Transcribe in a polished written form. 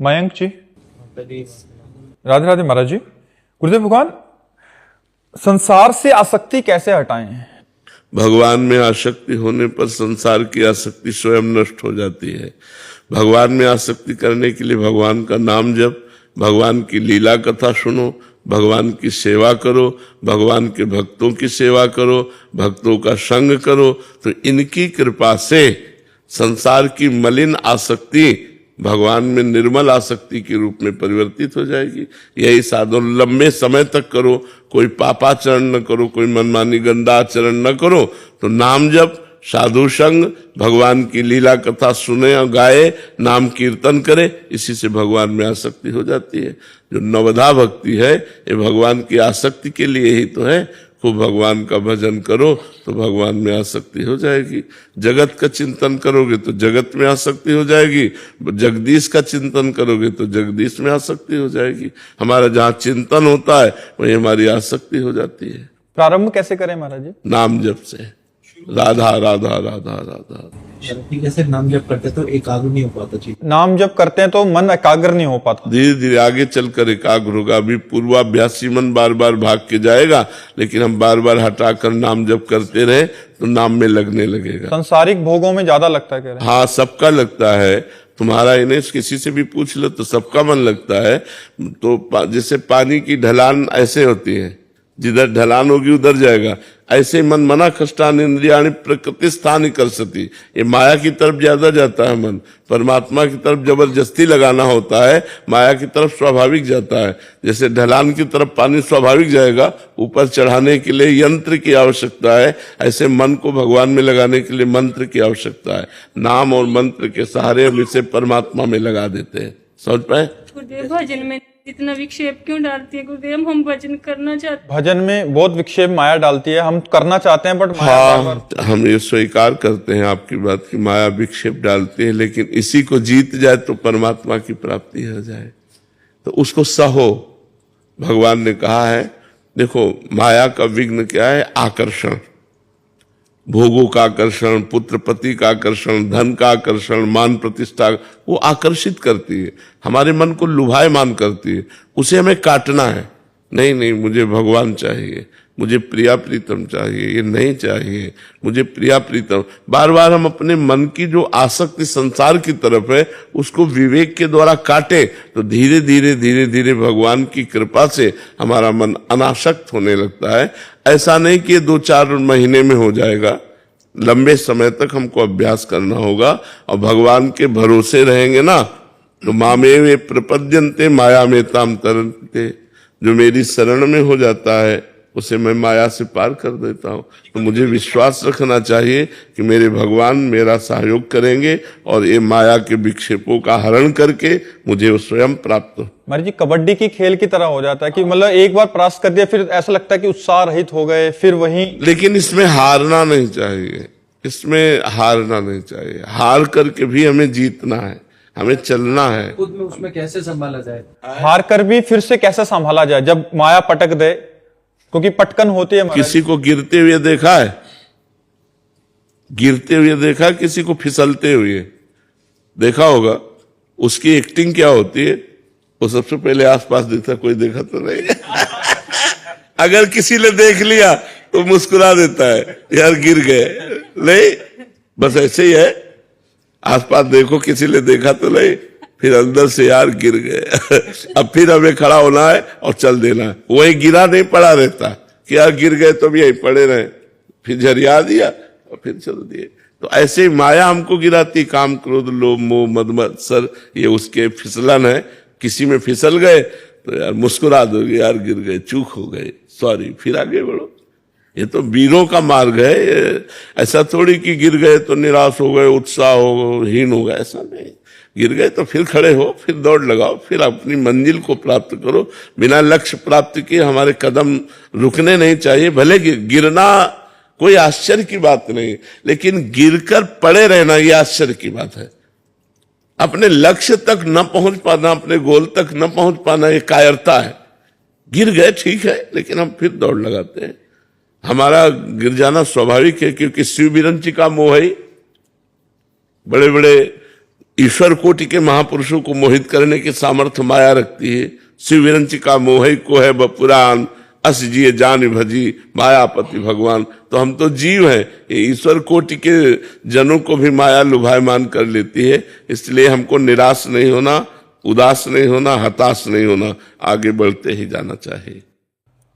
मयंक जी, राधे राधे महाराज जी। गुरुदेव भगवान, संसार से आसक्ति कैसे हटाएं? भगवान में आसक्ति होने पर संसार की आसक्ति स्वयं नष्ट हो जाती है। भगवान में आसक्ति करने के लिए भगवान का नाम जप, भगवान की लीला कथा सुनो, भगवान की सेवा करो, भगवान के भक्तों की सेवा करो, भक्तों का संग करो, तो इनकी कृपा से संसार की मलिन आसक्ति भगवान में निर्मल आसक्ति के रूप में परिवर्तित हो जाएगी। यही साधन लंबे समय तक करो, कोई पापाचरण न करो, कोई मनमानी गंदा आचरण न करो, तो नाम जप, साधु संग, भगवान की लीला कथा सुने और गाए, नाम कीर्तन करे, इसी से भगवान में आसक्ति हो जाती है। जो नवधा भक्ति है ये भगवान की आसक्ति के लिए ही तो है। खूब भगवान का भजन करो तो भगवान में आसक्ति हो जाएगी। जगत का चिंतन करोगे तो जगत में आसक्ति हो जाएगी, जगदीश का चिंतन करोगे तो जगदीश में आसक्ति हो जाएगी। हमारा जहाँ चिंतन होता है वही हमारी आसक्ति हो जाती है। प्रारंभ कैसे करें महाराज जी? नाम जप से, राधा राधा राधा राधा। जैसे नाम जप करते तो एकाग्र नहीं हो पाता चीज। नाम जप करते हैं तो मन एकाग्र नहीं हो पाता, धीरे धीरे आगे चलकर एकाग्र होगा। अभी पूर्वाभ्यासी मन बार बार भाग के जाएगा, लेकिन हम बार बार हटाकर नाम जप करते रहे तो नाम में लगने लगेगा। सांसारिक भोगों में ज्यादा लगता है कह रहे हैं? हाँ, सबका लगता है। तुम्हारा इन्हें किसी से भी पूछ लो तो सबका मन लगता है। तो जैसे पानी की ढलान ऐसे होती है, जिधर ढलान होगी उधर जाएगा। ऐसे मन मना खष्टान इंद्रियाणि प्रकृति स्थान कर सती, ये माया की तरफ ज्यादा जाता है मन। परमात्मा की तरफ जबरदस्ती लगाना होता है, माया की तरफ स्वाभाविक जाता है। जैसे ढलान की तरफ पानी स्वाभाविक जाएगा, ऊपर चढ़ाने के लिए यंत्र की आवश्यकता है, ऐसे मन को भगवान में लगाने के लिए मंत्र की आवश्यकता है। नाम और मंत्र के सहारे हम इसे परमात्मा में लगा देते हैं। समझ पाए? गुरुदेव, भजन में इतना विक्षेप क्यों डालती है गुरुदेव? हम भजन करना चाहते हैं। भजन में बहुत विक्षेप माया डालती है, हम करना चाहते हैं बट माया हाँ, हम ये स्वीकार करते हैं आपकी बात की माया विक्षेप डालती है, लेकिन इसी को जीत जाए तो परमात्मा की प्राप्ति हो जाए, तो उसको सहो। भगवान ने कहा है, देखो माया का विघ्न क्या है? आकर्षण, भोगों का आकर्षण, पुत्र पति का आकर्षण, धन का आकर्षण, मान प्रतिष्ठा, वो आकर्षित करती है, हमारे मन को लुभायमान करती है। उसे हमें काटना है। नहीं नहीं, मुझे भगवान चाहिए, मुझे प्रिया प्रीतम चाहिए, ये नहीं चाहिए, मुझे प्रिया प्रीतम। बार बार हम अपने मन की जो आसक्ति संसार की तरफ है उसको विवेक के द्वारा काटे तो धीरे धीरे धीरे धीरे भगवान की कृपा से हमारा मन अनासक्त होने लगता है। ऐसा नहीं कि 2-4 महीने में हो जाएगा, लंबे समय तक हमको अभ्यास करना होगा। और भगवान के भरोसे रहेंगे ना तो मामेवे प्रपद्यन्ते माया में ताम तरन्ते, जो मेरी शरण में हो जाता है उसे मैं माया से पार कर देता हूँ। तो मुझे विश्वास रखना चाहिए कि मेरे भगवान मेरा सहयोग करेंगे और ये माया के विक्षेपों का हरण करके मुझे वो स्वयं प्राप्त हो। महाराज जी, कबड्डी की खेल की तरह हो जाता है कि मतलब एक बार परास्त कर दिया फिर ऐसा लगता है कि उत्साह रहित हो गए, फिर वही। लेकिन इसमें हारना नहीं चाहिए, इसमें हारना नहीं चाहिए। हार करके भी हमें जीतना है, हमें चलना है। खुद में उसमें कैसे संभाला जाए? हार कर भी फिर से कैसे संभाला जाए जब माया पटक दे, क्योंकि पटकन होती है। किसी को गिरते हुए देखा है? गिरते हुए देखा, किसी को फिसलते हुए देखा होगा। उसकी एक्टिंग क्या होती है? वो सबसे पहले आसपास देखता, कोई देखा तो नहीं। अगर किसी ने देख लिया तो मुस्कुरा देता है, यार गिर गए। नहीं, बस ऐसे ही है। आसपास देखो, किसी ने देखा तो नहीं, फिर अंदर से यार गिर गए। अब फिर हमें खड़ा होना है और चल देना है। वही गिरा नहीं पड़ा रहता कि यार गिर गए तो भी यही पड़े रहे, फिर झरिया दिया और फिर चल दिए। तो ऐसे ही माया हमको गिराती, काम क्रोध लोभ मोह मद मत्सर, ये उसके फिसलन है। किसी में फिसल गए तो यार मुस्कुरा दोगे, यार गिर गए, चूक हो गए, सॉरी, फिर आगे बढ़ो। ये तो वीरों का मार्ग है। ऐसा थोड़ी कि गिर गए तो निराश हो गए, उत्साह हो हीन हो गए, ऐसा नहीं। गिर गए तो फिर खड़े हो, फिर दौड़ लगाओ, फिर अपनी मंजिल को प्राप्त करो। बिना लक्ष्य प्राप्त किए हमारे कदम रुकने नहीं चाहिए। भले गिरना कोई आश्चर्य की बात नहीं, लेकिन गिरकर पड़े रहना ये आश्चर्य की बात है। अपने लक्ष्य तक न पहुंच पाना, अपने गोल तक न पहुंच पाना, ये कायरता है। गिर गए ठीक है, लेकिन हम फिर दौड़ लगाते हैं। हमारा गिर जाना स्वाभाविक है, क्योंकि शिव विरंची का मोह है। बड़े बड़े ईश्वर कोटि के महापुरुषों को मोहित करने की सामर्थ्य माया रखती है। शिव विरंचिका मोहि को है बपुरान, अस जिये जान भजी मायापति भगवान। तो हम तो जीव हैं, ये ईश्वर कोटि के जनों को भी माया लुभायमान कर लेती है। इसलिए हमको निराश नहीं होना, उदास नहीं होना, हताश नहीं होना, आगे बढ़ते ही जाना चाहिए।